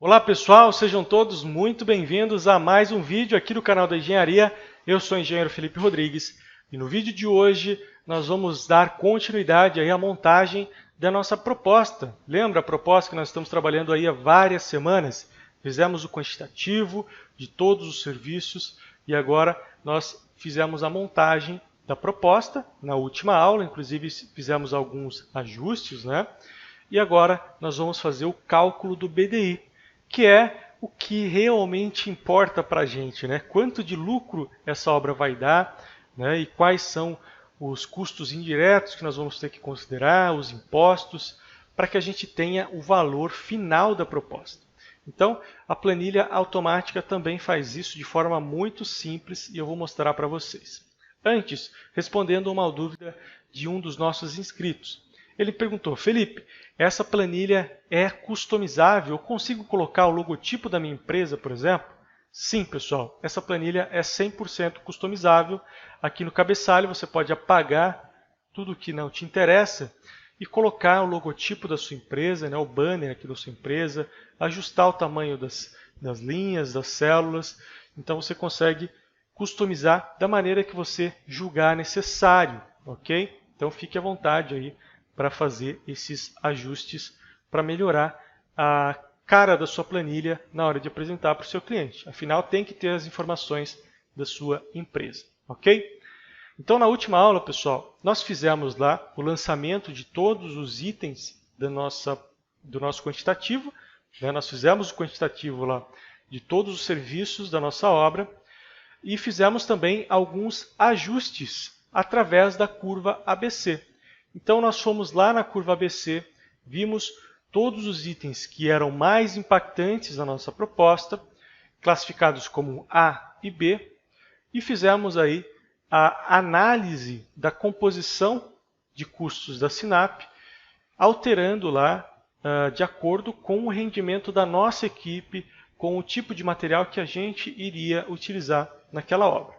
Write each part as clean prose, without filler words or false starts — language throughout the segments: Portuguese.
Olá pessoal, sejam todos muito bem-vindos a mais um vídeo aqui do canal da Engenharia. Eu sou o engenheiro Felipe Rodrigues e no vídeo de hoje nós vamos dar continuidade aí à montagem da nossa proposta. Lembra a proposta que nós estamos trabalhando aí há várias semanas? Fizemos o quantitativo de todos os serviços e agora nós fizemos a montagem da proposta na última aula, inclusive fizemos alguns ajustes, né? E agora nós vamos fazer o cálculo do BDI, que é o que realmente importa para a gente, né? Quanto de lucro essa obra vai dar, né? E quais são os custos indiretos que nós vamos ter que considerar, os impostos, para que a gente tenha o valor final da proposta. Então, a planilha automática também faz isso de forma muito simples e eu vou mostrar para vocês. Antes, respondendo uma dúvida de um dos nossos inscritos. Ele perguntou: Felipe, essa planilha é customizável? Eu consigo colocar o logotipo da minha empresa, por exemplo? Sim, pessoal, essa planilha é 100% customizável. Aqui no cabeçalho você pode apagar tudo que não te interessa e colocar o logotipo da sua empresa, né, o banner aqui da sua empresa, ajustar o tamanho das linhas, das células. Então você consegue customizar da maneira que você julgar necessário, ok? Então fique à vontade aí para fazer esses ajustes para melhorar a cara da sua planilha na hora de apresentar para o seu cliente. Afinal, tem que ter as informações da sua empresa, ok? Então, na última aula, pessoal, nós fizemos lá o lançamento de todos os itens do nosso quantitativo, né? Nós fizemos o quantitativo lá de todos os serviços da nossa obra e fizemos também alguns ajustes através da curva ABC. Então, nós fomos lá na curva ABC, vimos todos os itens que eram mais impactantes na nossa proposta, classificados como A e B, e fizemos aí a análise da composição de custos da SINAP, alterando lá de acordo com o rendimento da nossa equipe, com o tipo de material que a gente iria utilizar naquela obra.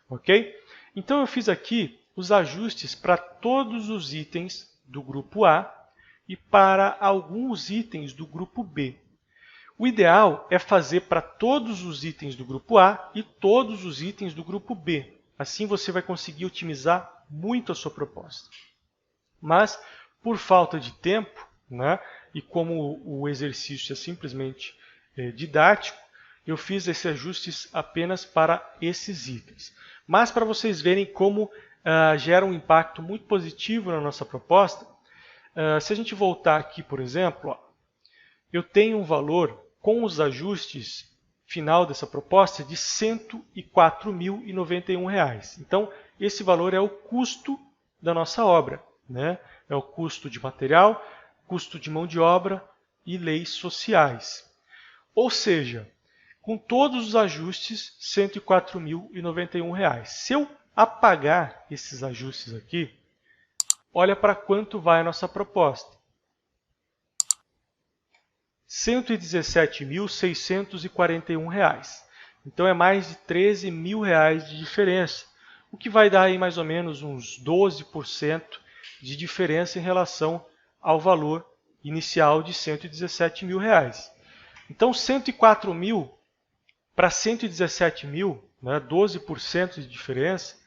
Ok? Então, eu fiz aqui os ajustes para todos os itens do grupo A e para alguns itens do grupo B. O ideal é fazer para todos os itens do grupo A e todos os itens do grupo B. Assim você vai conseguir otimizar muito a sua proposta. Mas, por falta de tempo, né, e como o exercício é simplesmente didático, eu fiz esses ajustes apenas para esses itens. Mas para vocês verem como gera um impacto muito positivo na nossa proposta, se a gente voltar aqui, por exemplo, ó, eu tenho um valor com os ajustes final dessa proposta de R$ 104.091. Então, esse valor é o custo da nossa obra, né? É o custo de material, custo de mão de obra e leis sociais. Ou seja, com todos os ajustes, R$ 104.091. Se eu apagar esses ajustes aqui, olha para quanto vai a nossa proposta. R$ 117.641. Então é mais de R$ 13.000 de diferença, o que vai dar aí mais ou menos uns 12% de diferença em relação ao valor inicial de R$ 117.000. Então 104 mil para 117 mil, né, 12% de diferença.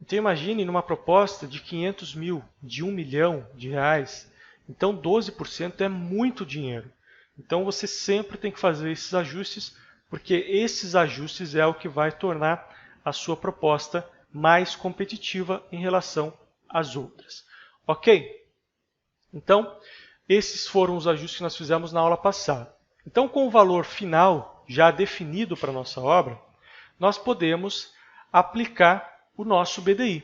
Então imagine numa proposta de 500 mil, de 1 milhão de reais. Então 12% é muito dinheiro. Então você sempre tem que fazer esses ajustes, porque esses ajustes é o que vai tornar a sua proposta mais competitiva em relação às outras. Ok? Então, esses foram os ajustes que nós fizemos na aula passada. Então, com o valor final já definido para a nossa obra, nós podemos aplicar o nosso BDI.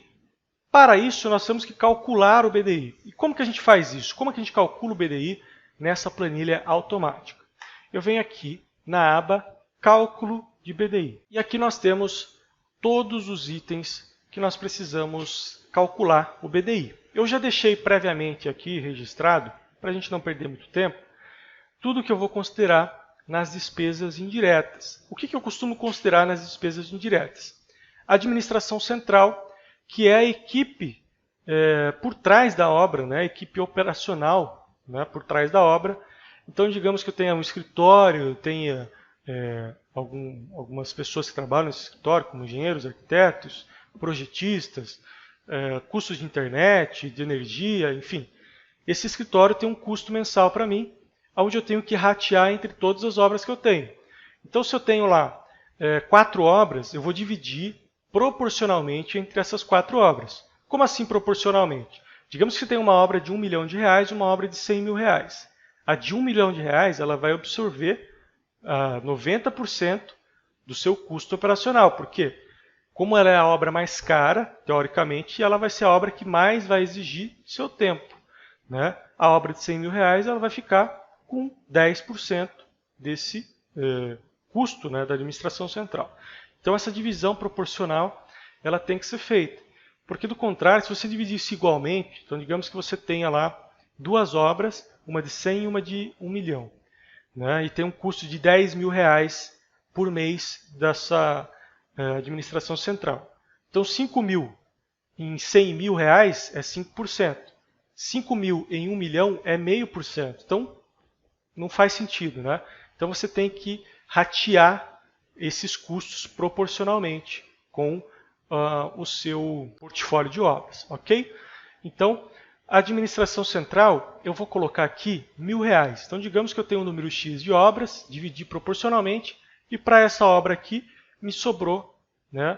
Para isso, nós temos que calcular o BDI. E como que a gente faz isso? Como que a gente calcula o BDI nessa planilha automática? Eu venho aqui na aba Cálculo de BDI. E aqui nós temos todos os itens que nós precisamos calcular o BDI. Eu já deixei previamente aqui registrado, para a gente não perder muito tempo, tudo que eu vou considerar nas despesas indiretas. O que eu costumo considerar nas despesas indiretas? A administração central, que é a equipe por trás da obra, né? A equipe operacional, né? Por trás da obra, Então, digamos que eu tenha um escritório, eu tenha algumas pessoas que trabalham nesse escritório, como engenheiros, arquitetos, projetistas, custos de internet, de energia, enfim. Esse escritório tem um custo mensal para mim, onde eu tenho que ratear entre todas as obras que eu tenho. Então, se eu tenho lá 4 obras, eu vou dividir proporcionalmente entre essas 4 obras. Como assim proporcionalmente? Digamos que tem uma obra de R$1 milhão e uma obra de R$100 mil. A de R$1 milhão ela vai absorver 90% do seu custo operacional. Por quê? Como ela é a obra mais cara, teoricamente, ela vai ser a obra que mais vai exigir seu tempo. Né? A obra de R$100 mil ela vai ficar com 10% desse custo, né, da administração central. Então essa divisão proporcional ela tem que ser feita. Porque do contrário, se você dividir isso igualmente, então digamos que você tenha lá 2 obras, uma de 100 e uma de 1 milhão. Né, e tem um custo de R$10 mil por mês dessa administração central. Então 5 mil em R$100 mil é 5%. 5 mil em 1 milhão é 0,5%. Então não faz sentido. Né? Então você tem que ratear esses custos proporcionalmente com o seu portfólio de obras, ok? Então, a administração central, eu vou colocar aqui R$1.000. Então, digamos que eu tenho um número X de obras, dividir proporcionalmente, e para essa obra aqui, me sobrou, né,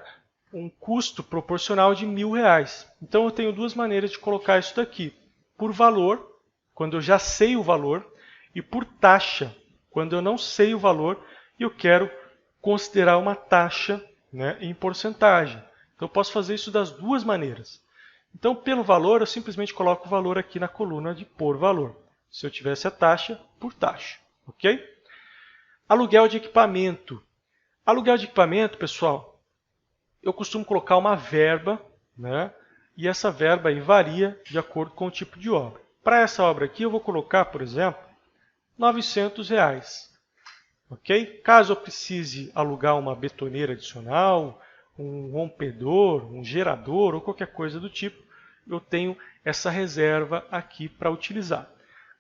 um custo proporcional de R$1.000. Então, eu tenho 2 maneiras de colocar isso daqui. Por valor, quando eu já sei o valor, e por taxa, quando eu não sei o valor e eu quero considerar uma taxa, né, em porcentagem. Então eu posso fazer isso das 2 maneiras. Então pelo valor eu simplesmente coloco o valor aqui na coluna de por valor. Se eu tivesse a taxa, por taxa. Ok? Aluguel de equipamento. Aluguel de equipamento, pessoal, eu costumo colocar uma verba, né, e essa verba aí varia de acordo com o tipo de obra. Para essa obra aqui eu vou colocar, por exemplo, R$900. Ok? Caso eu precise alugar uma betoneira adicional, um rompedor, um gerador ou qualquer coisa do tipo, eu tenho essa reserva aqui para utilizar.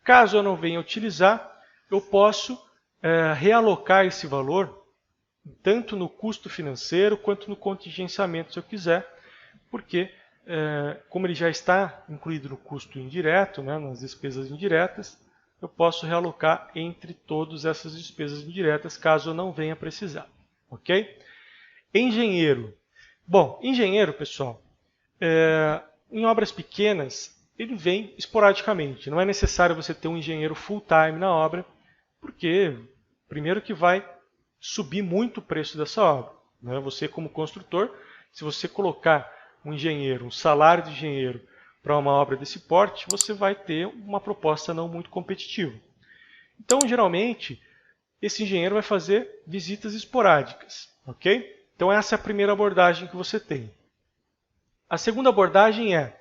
Caso eu não venha utilizar, eu posso realocar esse valor tanto no custo financeiro quanto no contingenciamento, se eu quiser, porque como ele já está incluído no custo indireto, né, nas despesas indiretas, eu posso realocar entre todas essas despesas indiretas, caso eu não venha precisar. Ok? Engenheiro. Bom, engenheiro, pessoal, em obras pequenas, ele vem esporadicamente. Não é necessário você ter um engenheiro full-time na obra, porque, primeiro que vai subir muito o preço dessa obra. Né? Você, como construtor, se você colocar um engenheiro, um salário de engenheiro, para uma obra desse porte, você vai ter uma proposta não muito competitiva. Então, geralmente, esse engenheiro vai fazer visitas esporádicas. Ok? Então, essa é a primeira abordagem que você tem. A segunda abordagem é,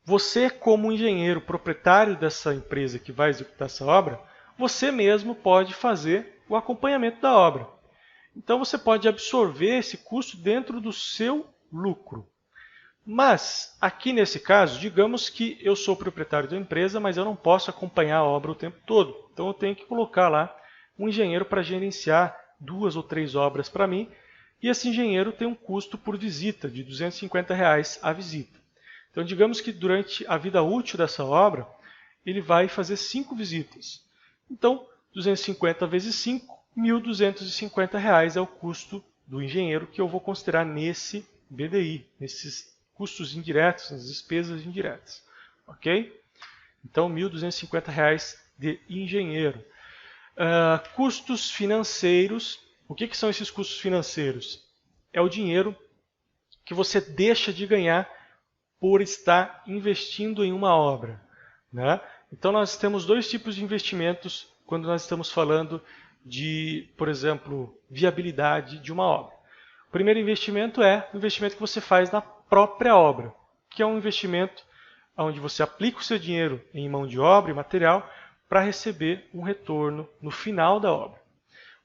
você como engenheiro proprietário dessa empresa que vai executar essa obra, você mesmo pode fazer o acompanhamento da obra. Então, você pode absorver esse custo dentro do seu lucro. Mas, aqui nesse caso, digamos que eu sou proprietário da empresa, mas eu não posso acompanhar a obra o tempo todo. Então eu tenho que colocar lá um engenheiro para gerenciar 2 ou 3 obras para mim, e esse engenheiro tem um custo por visita de R$250 a visita. Então digamos que durante a vida útil dessa obra, ele vai fazer 5 visitas. Então, 250 vezes 5, R$1.250 é o custo do engenheiro que eu vou considerar nesse BDI, nesses custos indiretos, as despesas indiretas. Ok? Então, R$1.250 de engenheiro. Custos financeiros. O que são esses custos financeiros? É o dinheiro que você deixa de ganhar por estar investindo em uma obra. Né? Então, nós temos 2 tipos de investimentos quando nós estamos falando de, por exemplo, viabilidade de uma obra. O primeiro investimento é o investimento que você faz na própria obra, que é um investimento onde você aplica o seu dinheiro em mão de obra e material para receber um retorno no final da obra.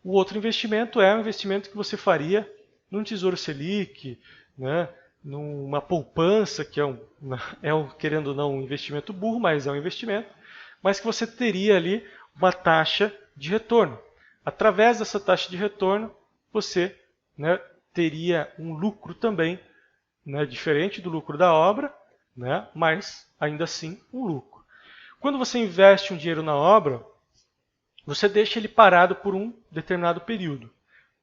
O outro investimento é um investimento que você faria num Tesouro Selic, né, numa poupança, que querendo ou não, um investimento burro, mas é um investimento, mas que você teria ali uma taxa de retorno. Através dessa taxa de retorno, você, né, teria um lucro também, né, diferente do lucro da obra, né, mas ainda assim um lucro. Quando você investe um dinheiro na obra, você deixa ele parado por um determinado período.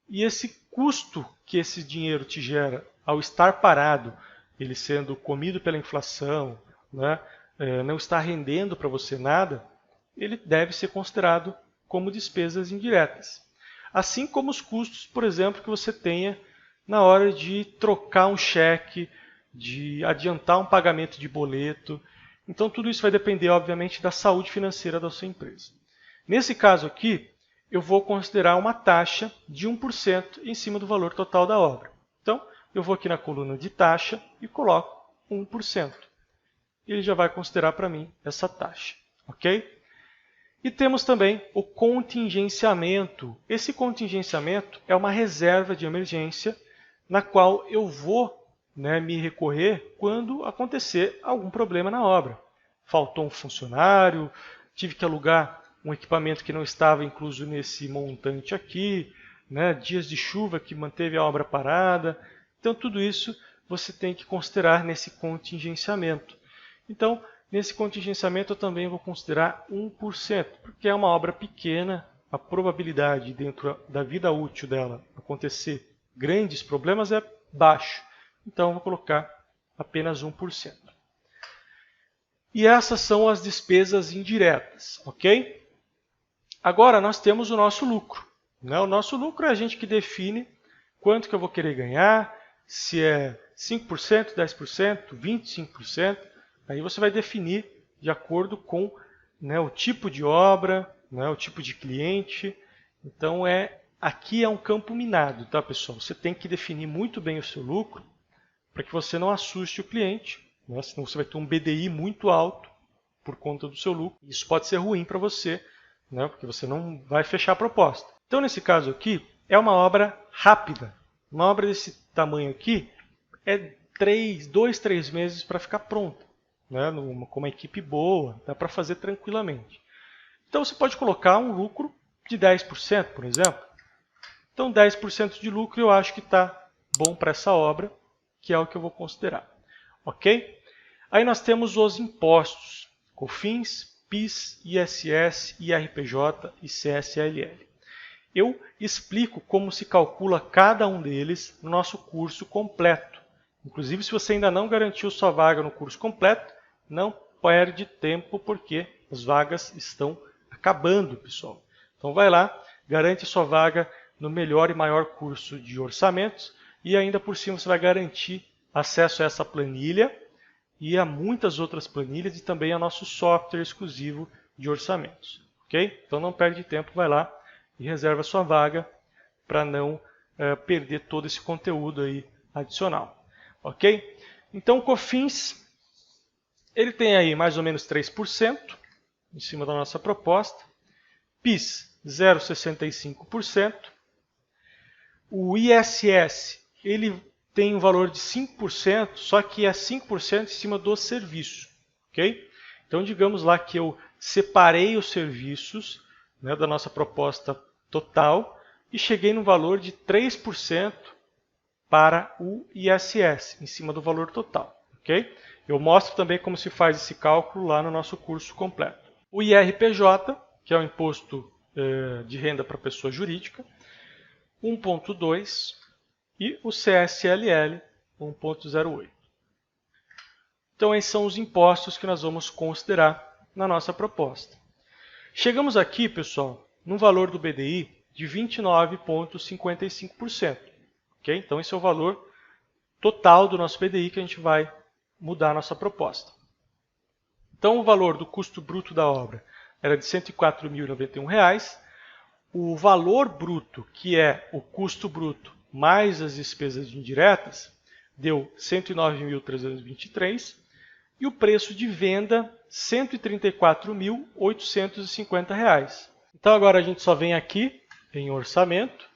E esse custo que esse dinheiro te gera ao estar parado, ele sendo comido pela inflação, né, não está rendendo para você nada, ele deve ser considerado como despesas indiretas. Assim como os custos, por exemplo, que você tenha na hora de trocar um cheque, de adiantar um pagamento de boleto. Então tudo isso vai depender, obviamente, da saúde financeira da sua empresa. Nesse caso aqui, eu vou considerar uma taxa de 1% em cima do valor total da obra. Então, eu vou aqui na coluna de taxa e coloco 1%. Ele já vai considerar para mim essa taxa, ok? E temos também o contingenciamento. Esse contingenciamento é uma reserva de emergência na qual eu vou, né, me recorrer quando acontecer algum problema na obra. Faltou um funcionário, tive que alugar um equipamento que não estava incluso nesse montante aqui, né, dias de chuva que manteve a obra parada. Então tudo isso você tem que considerar nesse contingenciamento. Então, nesse contingenciamento eu também vou considerar 1%, porque é uma obra pequena, a probabilidade dentro da vida útil dela acontecer grandes problemas é baixo. Então eu vou colocar apenas 1%. E essas são as despesas indiretas, ok? Agora nós temos o nosso lucro. Né? O nosso lucro é a gente que define quanto que eu vou querer ganhar, se é 5%, 10%, 25%. Aí você vai definir de acordo com, né, o tipo de obra, né, o tipo de cliente. Então aqui é um campo minado, tá, pessoal? Você tem que definir muito bem o seu lucro para que você não assuste o cliente, né? Senão você vai ter um BDI muito alto por conta do seu lucro. Isso pode ser ruim para você, né, porque você não vai fechar a proposta. Então, nesse caso aqui, é uma obra rápida. Uma obra desse tamanho aqui é 2, 3 meses para ficar pronta. Né, com uma equipe boa, dá para fazer tranquilamente. Então, você pode colocar um lucro de 10%, por exemplo. Então, 10% de lucro eu acho que está bom para essa obra, que é o que eu vou considerar. Ok? Aí nós temos os impostos: COFINS, PIS, ISS, IRPJ e CSLL. Eu explico como se calcula cada um deles no nosso curso completo. Inclusive, se você ainda não garantiu sua vaga no curso completo, não perde tempo, porque as vagas estão acabando, pessoal. Então vai lá, garante sua vaga no melhor e maior curso de orçamentos e ainda por cima você vai garantir acesso a essa planilha e a muitas outras planilhas e também a nosso software exclusivo de orçamentos. Ok? Então não perde tempo, vai lá e reserva sua vaga para não perder todo esse conteúdo aí adicional. Ok? Então o COFINS, ele tem aí mais ou menos 3% em cima da nossa proposta. PIS, 0,65%. O ISS, ele tem um valor de 5%, só que é 5% em cima do serviço. Ok? Então, digamos lá que eu separei os serviços, né, da nossa proposta total e cheguei no valor de 3% para o ISS, em cima do valor total. Ok? Eu mostro também como se faz esse cálculo lá no nosso curso completo. O IRPJ, que é o imposto de renda para pessoa jurídica, 1,2%, e o CSLL, 1,08%. Então, esses são os impostos que nós vamos considerar na nossa proposta. Chegamos aqui, pessoal, num valor do BDI de 29,55%. Okay? Então, esse é o valor total do nosso BDI que a gente vai mudar a nossa proposta. Então, o valor do custo bruto da obra era de R$ 104.091. O valor bruto, que é o custo bruto mais as despesas indiretas, deu R$ 109.323. E o preço de venda, R$ 134.850. Então, agora a gente só vem aqui em orçamento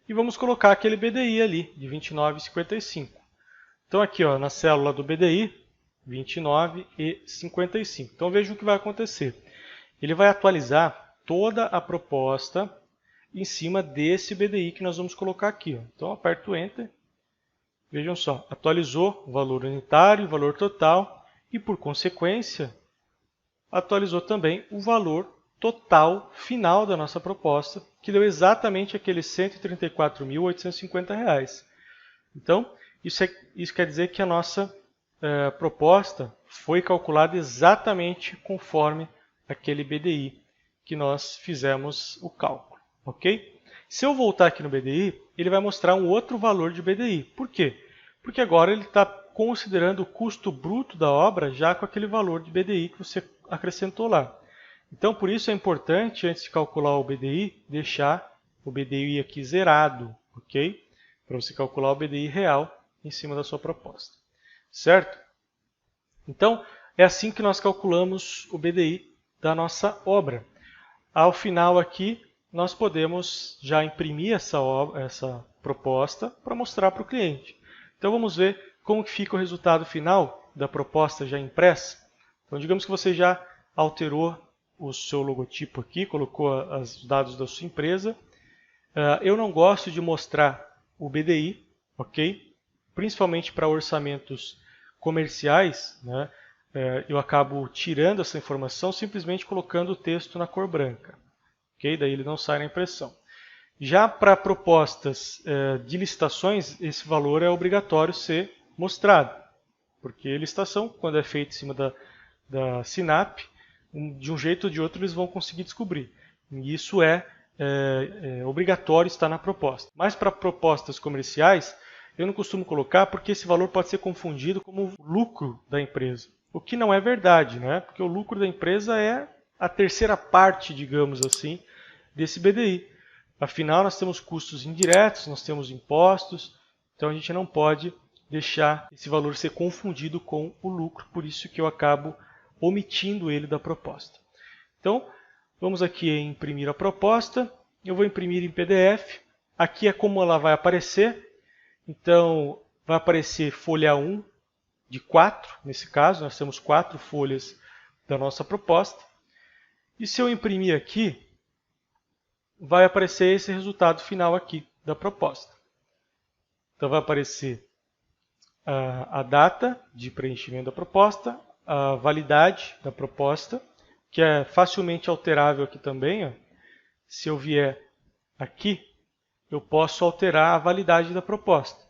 e vamos colocar aquele BDI ali, de 29,55. Então, aqui ó, na célula do BDI, 29,55. Então, veja o que vai acontecer. Ele vai atualizar toda a proposta em cima desse BDI que nós vamos colocar aqui. Ó. Então, aperto Enter. Vejam só, atualizou o valor unitário, o valor total e, por consequência, atualizou também o valor total final da nossa proposta, que deu exatamente aqueles R$ 134.850. Então, isso quer dizer que a nossa proposta foi calculada exatamente conforme aquele BDI que nós fizemos o cálculo, ok? Se eu voltar aqui no BDI, ele vai mostrar um outro valor de BDI. Por quê? Porque agora ele está considerando o custo bruto da obra já com aquele valor de BDI que você acrescentou lá. Então, por isso é importante, antes de calcular o BDI, deixar o BDI aqui zerado, ok? Para você calcular o BDI real em cima da sua proposta. Certo? Então, é assim que nós calculamos o BDI da nossa obra. Ao final aqui, nós podemos já imprimir essa proposta para mostrar para o cliente. Então, vamos ver como que fica o resultado final da proposta já impressa. Então, digamos que você já alterou o seu logotipo aqui, colocou os dados da sua empresa. Eu não gosto de mostrar o BDI, ok? Principalmente para orçamentos comerciais, né? Eu acabo tirando essa informação simplesmente colocando o texto na cor branca. Okay? Daí ele não sai na impressão. Já para propostas de licitações, esse valor é obrigatório ser mostrado. Porque licitação, quando é feita em cima da SINAP, de um jeito ou de outro eles vão conseguir descobrir. E isso é obrigatório estar na proposta. Mas para propostas comerciais, eu não costumo colocar porque esse valor pode ser confundido como o lucro da empresa. O que não é verdade, né? Porque o lucro da empresa é a terceira parte, digamos assim, desse BDI. Afinal, nós temos custos indiretos, nós temos impostos, então a gente não pode deixar esse valor ser confundido com o lucro, por isso que eu acabo omitindo ele da proposta. Então, vamos aqui em imprimir a proposta, eu vou imprimir em PDF, aqui é como ela vai aparecer, então vai aparecer folha 1 de 4, nesse caso, nós temos 4 folhas da nossa proposta, e se eu imprimir aqui, vai aparecer esse resultado final aqui da proposta. Então vai aparecer a data de preenchimento da proposta, a validade da proposta, que é facilmente alterável aqui também. Ó. Se eu vier aqui, eu posso alterar a validade da proposta.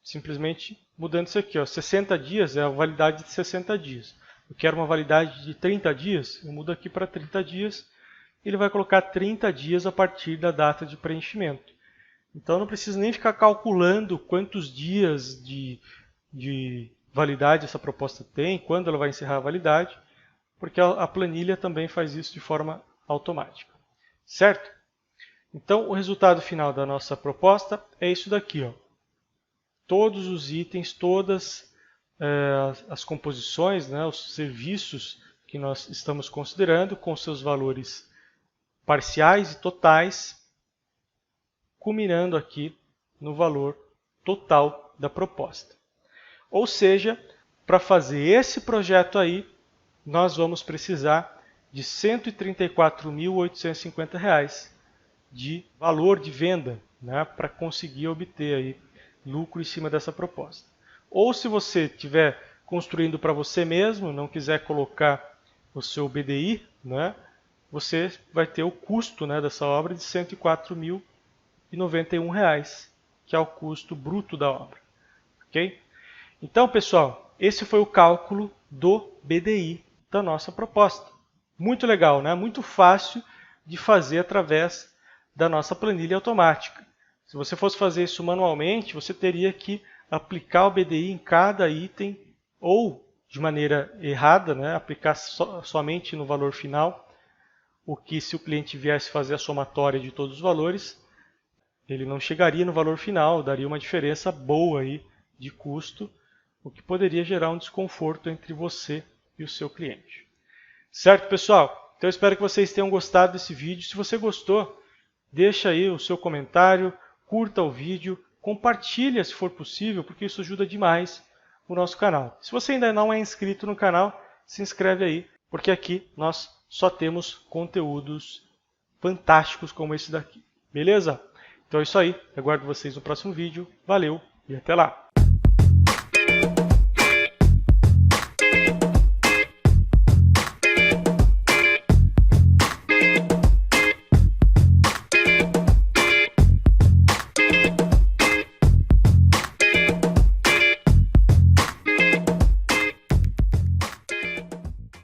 Simplesmente mudando isso aqui. Ó. 60 dias é a validade de 60 dias. Eu quero uma validade de 30 dias, eu mudo aqui para 30 dias. Ele vai colocar 30 dias a partir da data de preenchimento. Então não precisa nem ficar calculando quantos dias de validade essa proposta tem, quando ela vai encerrar a validade, porque a planilha também faz isso de forma automática. Certo? Então o resultado final da nossa proposta é isso daqui. Ó. Todos os itens, todas as composições, né, os serviços que nós estamos considerando com seus valores parciais e totais, culminando aqui no valor total da proposta. Ou seja, para fazer esse projeto aí, nós vamos precisar de R$ 134.850 de valor de venda, né, para conseguir obter aí lucro em cima dessa proposta. Ou se você estiver construindo para você mesmo, não quiser colocar o seu BDI, né, você vai ter o custo, né, dessa obra de R$ 104.091, que é o custo bruto da obra. Ok? Então, pessoal, esse foi o cálculo do BDI da nossa proposta. Muito legal, né? Muito fácil de fazer através da nossa planilha automática. Se você fosse fazer isso manualmente, você teria que aplicar o BDI em cada item ou, de maneira errada, né, aplicar somente no valor final, o que se o cliente viesse fazer a somatória de todos os valores, ele não chegaria no valor final, daria uma diferença boa aí de custo, o que poderia gerar um desconforto entre você e o seu cliente. Certo, pessoal? Então eu espero que vocês tenham gostado desse vídeo. Se você gostou, deixa aí o seu comentário, curta o vídeo, compartilha se for possível, porque isso ajuda demais o nosso canal. Se você ainda não é inscrito no canal, se inscreve aí, porque aqui nós só temos conteúdos fantásticos como esse daqui. Beleza? Então é isso aí. Aguardo vocês no próximo vídeo. Valeu e até lá!